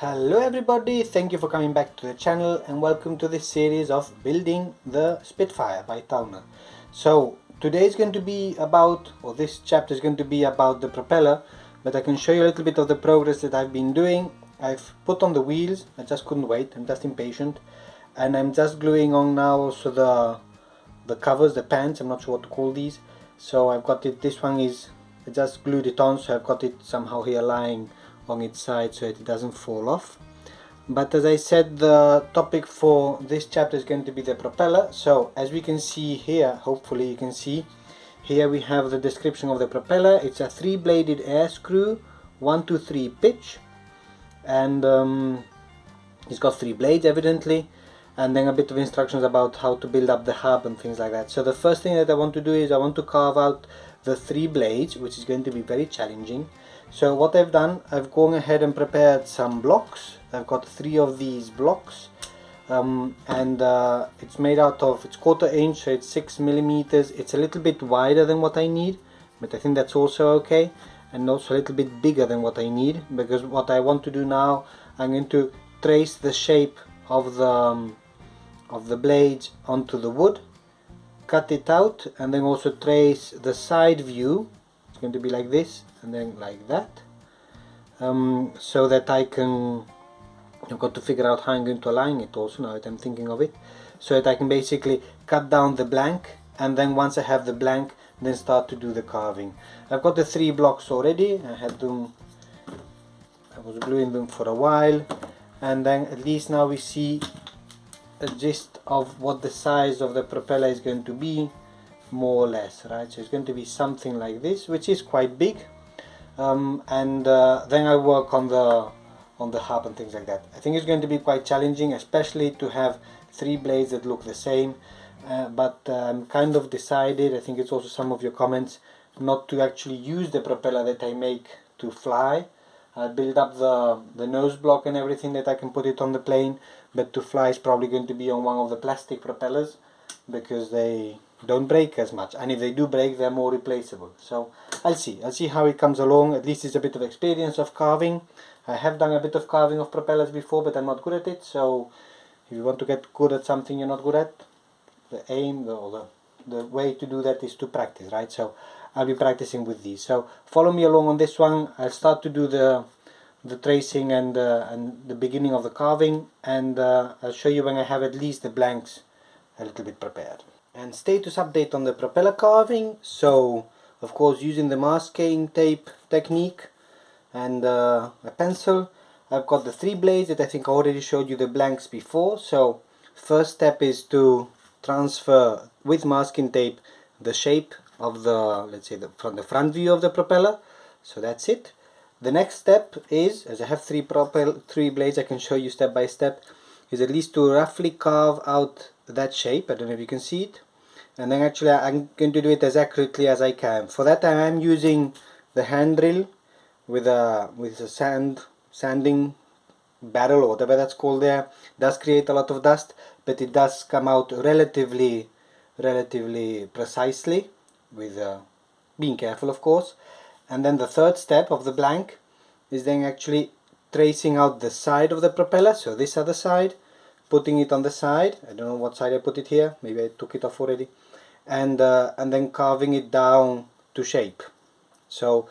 Hello everybody, thank you for coming back to the channel and welcome to this series of building the Spitfire by Towner. So today is going to be about, or this chapter is going to be about the propeller, but I can show you a little bit of the progress that I've been doing. I've put on the wheels, I just couldn't wait, I'm just impatient, and I'm just gluing on now also the covers, the pants, I'm not sure what to call these. So I've got it, this one is, I just glued it on, so I've got it somehow here lying on its side so it doesn't fall off. But as I said, the topic for this chapter is going to be the propeller. So as we can see here, hopefully you can see, here we have the description of the propeller. It's a 3-bladed air screw, 1 to 3 pitch, and it's got 3 blades evidently, and then a bit of instructions about how to build up the hub and things like that. So the first thing that I want to do is I want to carve out the 3 blades, which is going to be very challenging. So what I've done, I've gone ahead and prepared some blocks. I've got 3 of these blocks, it's made out of, it's 1/4 inch, so it's 6 millimeters. It's a little bit wider than what I need, but I think that's also okay, and also a little bit bigger than what I need, because what I want to do now, I'm going to trace the shape of the blades onto the wood, cut it out, and then also trace the side view. It's going to be like this and then like that, so that I've got to figure out how I'm going to align it also, now that I'm thinking of it, so that I can basically cut down the blank, and then once I have the blank, then start to do the carving. I've got the 3 blocks already. I was gluing them for a while, and then at least now we see a gist of what the size of the propeller is going to be, more or less, right? So it's going to be something like this, which is quite big, then I work on the hub and things like that. I think it's going to be quite challenging, especially to have 3 blades that look the same, but I'm kind of decided, I think it's also some of your comments, not to actually use the propeller that I make to fly. I'll build up the nose block and everything that I can put it on the plane, but to fly is probably going to be on one of the plastic propellers, because they don't break as much, and if they do break, they're more replaceable. So I'll see how it comes along. At least it's a bit of experience of carving. I have done a bit of carving of propellers before, but I'm not good at it. So if you want to get good at something you're not good at, the way to do that is to practice, right? So I'll be practicing with these. So follow me along on this one. I'll start to do the tracing and the beginning of the carving, and I'll show you when I have at least the blanks a little bit prepared. And status update on the propeller carving. So of course, using the masking tape technique and a pencil, I've got the 3 blades that I think I already showed you the blanks before. So first step is to transfer with masking tape the shape of the, let's say, from the front view of the propeller. So that's it. The next step is, as I have 3 blades, I can show you step by step, is at least to roughly carve out that shape. I don't know if you can see it, and then actually I'm going to do it as accurately as I can. For that I am using the hand drill with a sanding barrel or whatever that's called there. It does create a lot of dust, but it does come out relatively precisely, with being careful of course. And then the third step of the blank is then actually tracing out the side of the propeller. So this other side, putting it on the side. I don't know what side I put it here, maybe I took it off already, and then carving it down to shape. So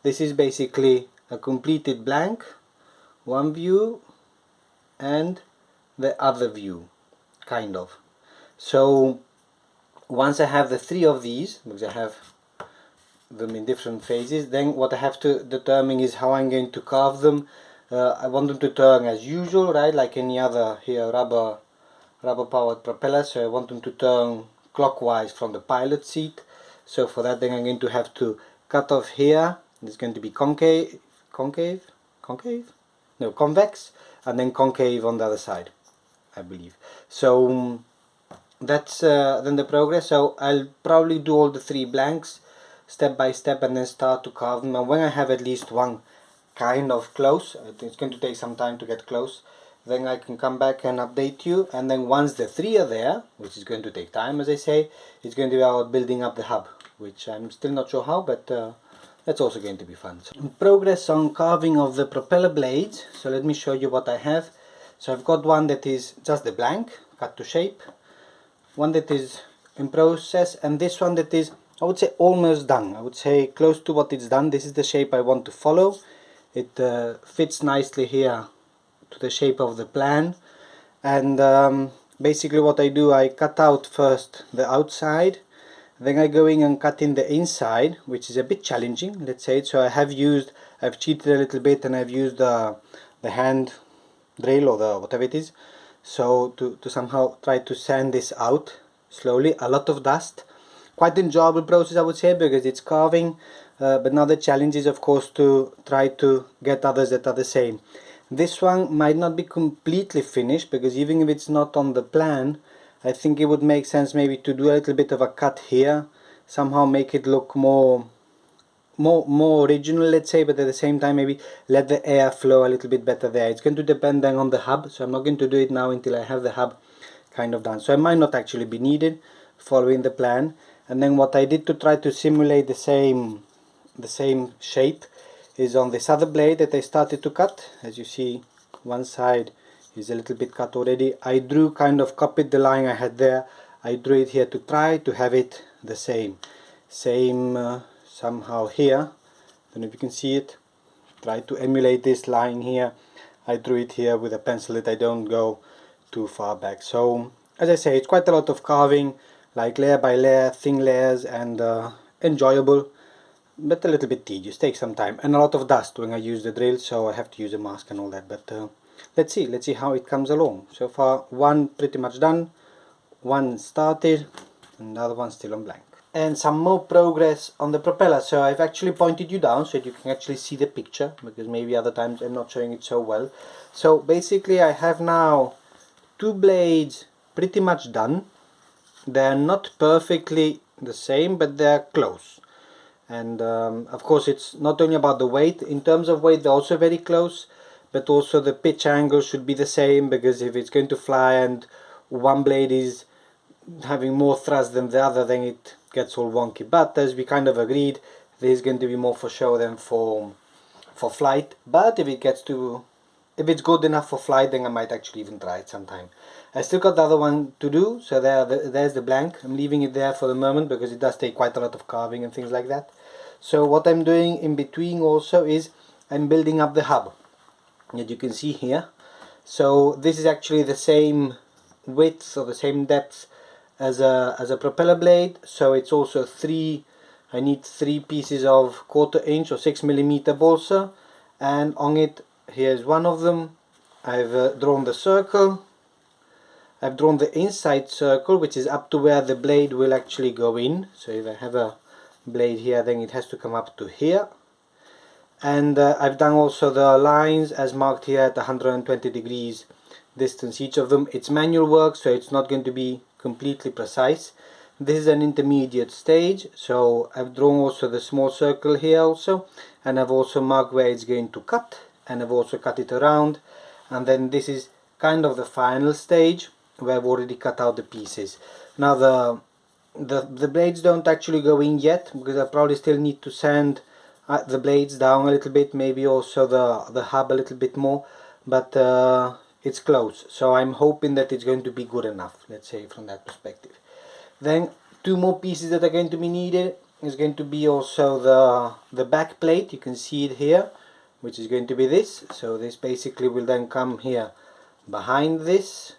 this is basically a completed blank, one view and the other view, kind of. So once I have the 3 of these, because I have them in different phases, then what I have to determine is how I'm going to carve them. I want them to turn as usual, right, like any other here rubber powered propeller. So I want them to turn clockwise from the pilot seat. So for that, then I'm going to have to cut off here. It's going to be convex, and then concave on the other side, I believe. So that's then the progress. So I'll probably do all the 3 blanks step by step and then start to carve them, and when I have at least one kind of close, it's going to take some time to get close, then I can come back and update you. And then once the 3 are there, which is going to take time, as I say, it's going to be about building up the hub, which I'm still not sure how, but that's also going to be fun. So, progress on carving of the propeller blades. So let me show you what I have. So I've got one that is just the blank, cut to shape, one that is in process, and this one that is, I would say, almost done. I would say close to what it's done. This is the shape I want to follow. It fits nicely here to the shape of the plan. And basically what I do, I cut out first the outside, then I go in and cut in the inside, which is a bit challenging, let's say. So I've cheated a little bit, and I've used the hand drill, or the whatever it is, so to somehow try to sand this out slowly. A lot of dust, quite enjoyable process, I would say, because it's carving, but now the challenge is of course to try to get others that are the same. This one might not be completely finished, because even if it's not on the plan, I think it would make sense maybe to do a little bit of a cut here, somehow make it look more original, let's say, but at the same time maybe let the air flow a little bit better there. It's going to depend then on the hub, so I'm not going to do it now until I have the hub kind of done. So it might not actually be needed following the plan. And then what I did to try to simulate the same shape is on this other blade that I started to cut. As you see, one side is a little bit cut already. I drew, kind of copied the line I had there. I drew it here to try to have it the same somehow here. Don't know if you can see it. Try to emulate this line here. I drew it here with a pencil that I don't go too far back. So as I say, it's quite a lot of carving, like layer by layer, thin layers, and enjoyable, but a little bit tedious, takes some time, and a lot of dust when I use the drill, so I have to use a mask and all that. But let's see how it comes along. So far, one pretty much done, one started, and the other one still on blank. And some more progress on the propeller. So I've actually pointed you down so that you can actually see the picture, because maybe other times I'm not showing it so well. So basically I have now two blades pretty much done. They're not perfectly the same, but they're close. And of course it's not only about the weight. In terms of weight they're also very close, but also the pitch angle should be the same, because if it's going to fly and one blade is having more thrust than the other, then it gets all wonky. But as we kind of agreed, there's going to be more for show than for flight. But if it's good enough for flight, then I might actually even try it sometime. I still got the other one to do, so there's the blank. I'm leaving it there for the moment because it does take quite a lot of carving and things like that. So what I'm doing in between also is I'm building up the hub that you can see here. So this is actually the same width or the same depth as a propeller blade, so it's also I need three pieces of 1/4 inch or 6mm balsa, and on it, here's one of them. I've drawn the circle. I've drawn the inside circle, which is up to where the blade will actually go in. So if I have a blade here, then it has to come up to here. And I've done also the lines as marked here at 120 degrees distance each of them. It's manual work, so it's not going to be completely precise. This is an intermediate stage, so I've drawn also the small circle here also, and I've also marked where it's going to cut, and I've also cut it around. And then this is kind of the final stage where I've already cut out the pieces. Now the blades don't actually go in yet, because I probably still need to sand the blades down a little bit, maybe also the hub a little bit more, but it's close, so I'm hoping that it's going to be good enough, let's say, from that perspective. Then two more pieces that are going to be needed is going to be also the back plate. You can see it here, which is going to be this. So this basically will then come here behind this.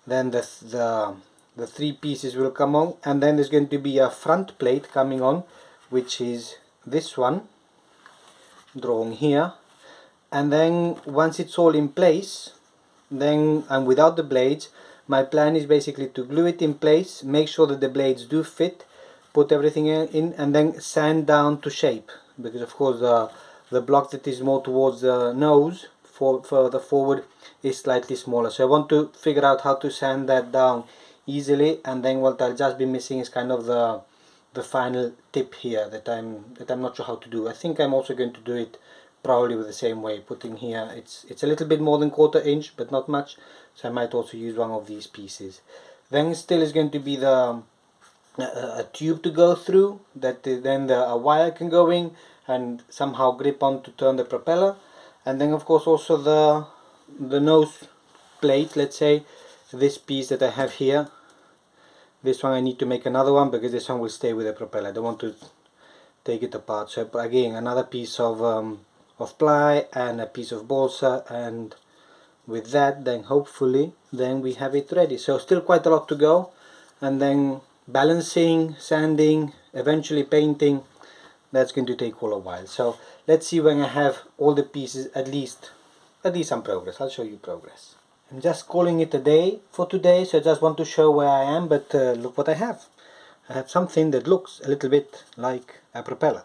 Then the three pieces will come on, and then there's going to be a front plate coming on, which is this one drawn here. And then once it's all in place, then and without the blades, my plan is basically to glue it in place, make sure that the blades do fit, put everything in, and then sand down to shape, because of course the block that is more towards the nose further forward is slightly smaller. So I want to figure out how to sand that down easily, and then what I'll just be missing is kind of the final tip here that I'm not sure how to do. I think I'm also going to do it probably with the same way, putting here, it's a little bit more than 1/4 inch, but not much, so I might also use one of these pieces. Then still is going to be the a tube to go through that then a wire can go in and somehow grip on to turn the propeller. And then of course also the nose plate, let's say this piece that I have here, this one I need to make another one because this one will stay with the propeller. I don't want to take it apart. So again, another piece of ply and a piece of balsa, and with that then hopefully then we have it ready. So still quite a lot to go, and then balancing, sanding, eventually painting, that's going to take all a while. So let's see when I have all the pieces, at least some progress. I'll show you progress. I'm just calling it a day for today, so I just want to show where I am, but look what I have. I have something that looks a little bit like a propeller.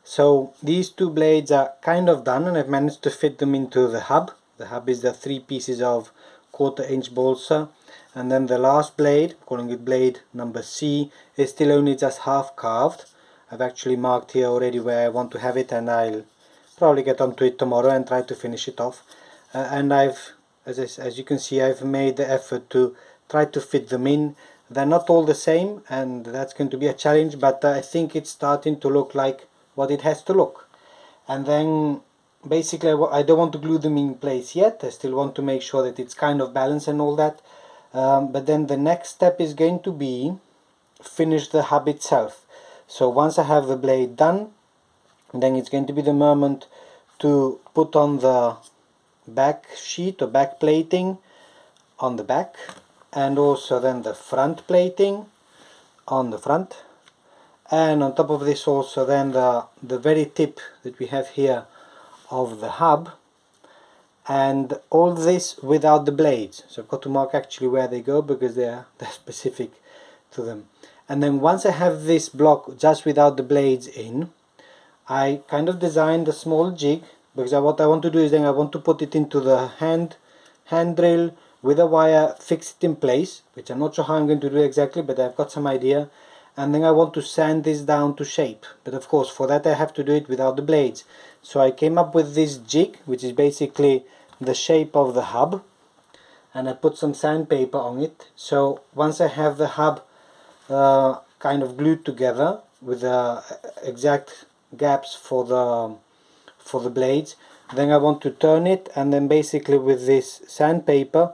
So these two blades are kind of done, and I've managed to fit them into the hub. The hub is the 3 pieces of 1/4 inch balsa, and then the last blade, calling it blade number C, is still only just half carved. I've actually marked here already where I want to have it, and I'll probably get onto it tomorrow and try to finish it off. And I've, as you can see, I've made the effort to try to fit them in. They're not all the same, and that's going to be a challenge, but I think it's starting to look like what it has to look. And then basically I don't want to glue them in place yet. I still want to make sure that it's kind of balanced and all that. But then the next step is going to be finish the hub itself. So once I have the blade done, then it's going to be the moment to put on the back sheet or back plating on the back, and also then the front plating on the front, and on top of this also then the very tip that we have here of the hub, and all this without the blades. So I've got to mark actually where they go because they're specific to them. And then once I have this block just without the blades in, I kind of designed a small jig, because what I want to do is then I want to put it into the hand drill with a wire, fix it in place, which I'm not sure how I'm going to do exactly, but I've got some idea. And then I want to sand this down to shape, but of course for that I have to do it without the blades. So I came up with this jig, which is basically the shape of the hub, and I put some sandpaper on it. So once I have the hub kind of glued together with the exact gaps for the blades, then I want to turn it, and then basically with this sandpaper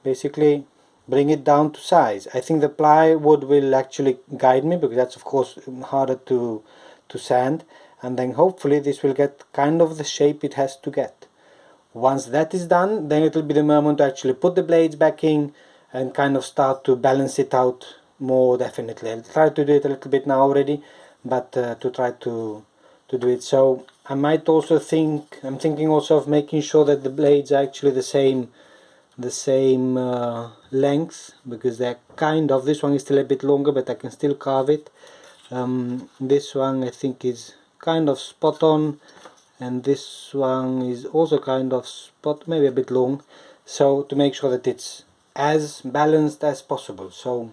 basically bring it down to size. I think the plywood will actually guide me, because that's of course harder to sand, and then hopefully this will get kind of the shape it has to get. Once that is done, then it will be the moment to actually put the blades back in and kind of start to balance it out more definitely. I'll try to do it a little bit now already, but to try to do it. So I might also I'm thinking also of making sure that the blades are actually the same length, because they're kind of, this one is still a bit longer but I can still carve it. This one I think is kind of spot on, and this one is also kind of maybe a bit long, so to make sure that it's as balanced as possible. So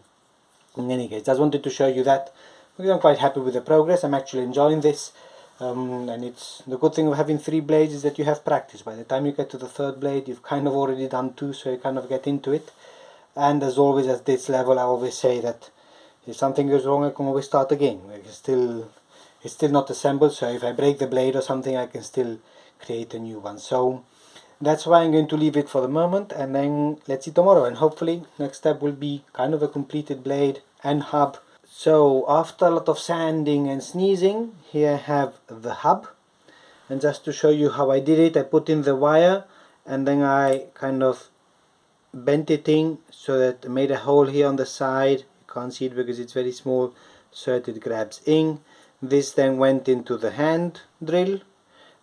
in any case, just wanted to show you that, because I'm quite happy with the progress. I'm actually enjoying this, and it's the good thing of having 3 blades is that you have practice. By the time you get to the 3rd blade, you've kind of already done 2, so you kind of get into it. And as always, at this level, I always say that if something goes wrong, I can always start again. It's still not assembled, so if I break the blade or something, I can still create a new one. So that's why I'm going to leave it for the moment, and then let's see tomorrow, and hopefully next step will be kind of a completed blade and hub. So after a lot of sanding and sneezing, here I have the hub, and just to show you how I did it, I put in the wire and then I kind of bent it in so that I made a hole here on the side. You can't see it because it's very small, so that it grabs in. This then went into the hand drill,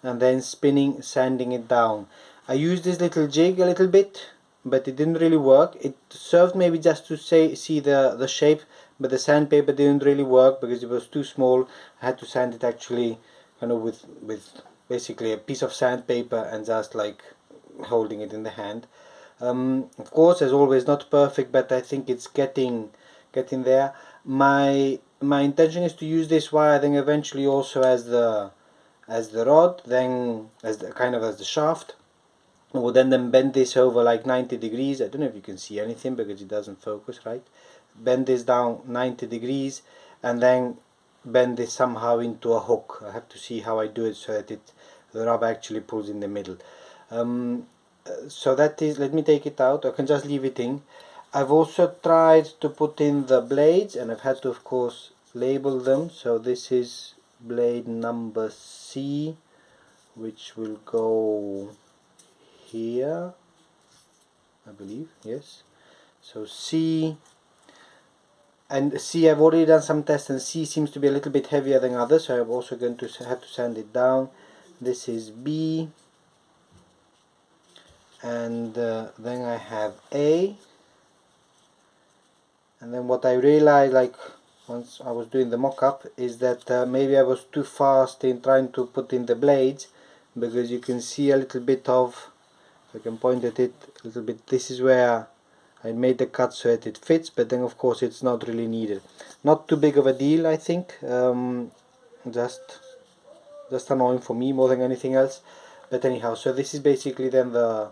and then spinning, sanding it down. I used this little jig a little bit, but it didn't really work. It served maybe just to see the shape, but the sandpaper didn't really work because it was too small. I had to sand it actually kind of with basically a piece of sandpaper and just like holding it in the hand. Of course, as always, not perfect, but I think it's getting there. My intention is to use this wire then eventually also as the rod, then as the shaft. I will then bend this over like 90 degrees. I don't know if you can see anything because it doesn't focus right. bend this down 90 degrees and then bend this somehow into a hook. I have to see how I do it so that the rubber actually pulls in the middle. So that is, let me take it out. I can just leave it in. I've also tried to put in the blades, and I've had to of course label them. So this is blade number C, which will go here, I believe, yes. So C, and C, I've already done some tests, and C seems to be a little bit heavier than others, so I'm also going to have to sand it down. This is B, and then I have A. And then what I realized, like once I was doing the mock-up, is that maybe I was too fast in trying to put in the blades, because you can see a little bit of, if I can point at it a little bit, this is where I made the cut so that it fits, but then of course it's not really needed. Not too big of a deal, I think, just annoying for me more than anything else. But anyhow, so this is basically then the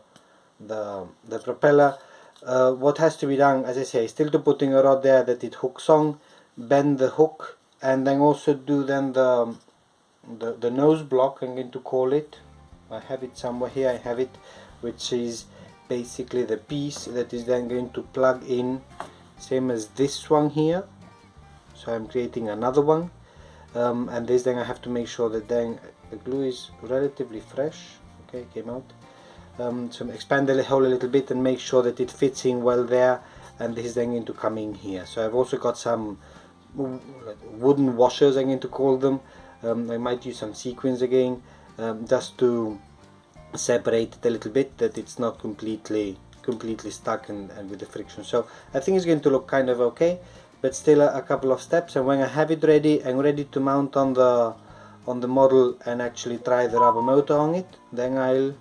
propeller. What has to be done, as I say, still to putting a rod there that it hooks on, bend the hook, and then also do then the nose block, I'm going to call it. I have it somewhere here, I have it, which is basically the piece that is then going to plug in, same as this one here. So I'm creating another one, and this, then I have to make sure that then the glue is relatively fresh. Okay, came out. So expand the hole a little bit and make sure that it fits in well there, and this is then going to come in here. So I've also got some wooden washers, I'm going to call them. I might use some sequins again, just to separate it a little bit, that it's not completely stuck and with the friction. So I think it's going to look kind of okay, but still a couple of steps, and when I have it ready, I'm ready to mount on the model and actually try the rubber motor on it, then I'll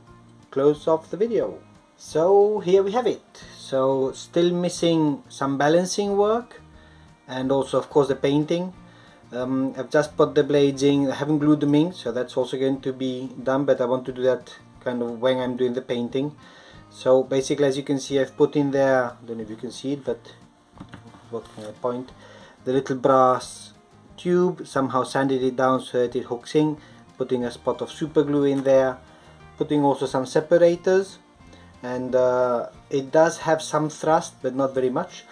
close off the video. So here we have it. So still missing some balancing work, and also of course the painting. I've just put the blades in, I haven't glued them in, so that's also going to be done, but I want to do that kind of when I'm doing the painting. So basically, as you can see, I've put in there, I don't know if you can see it, but what can I point, the little brass tube, somehow sanded it down so that it hooks in, putting a spot of super glue in there, putting also some separators, and it does have some thrust, but not very much.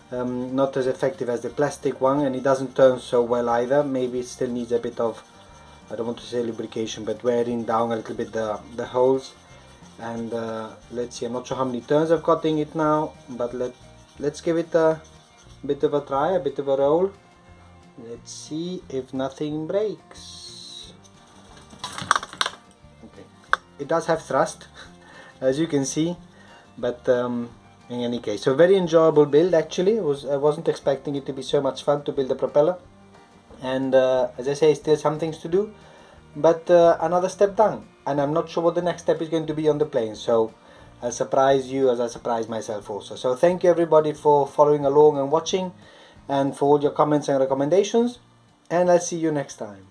Not as effective as the plastic one, and it doesn't turn so well either. Maybe it still needs a bit of, I don't want to say lubrication, but wearing down a little bit the holes. And let's see, I'm not sure how many turns I've got in it now, but let's give it a bit of a try, a bit of a roll. Let's see if nothing breaks. Okay, it does have thrust, as you can see, but in any case, so very enjoyable build actually. I wasn't expecting it to be so much fun to build a propeller, and as I say, still some things to do, but another step done, and I'm not sure what the next step is going to be on the plane, so I'll surprise you as I surprise myself also. So thank you everybody for following along and watching, and for all your comments and recommendations, and I'll see you next time.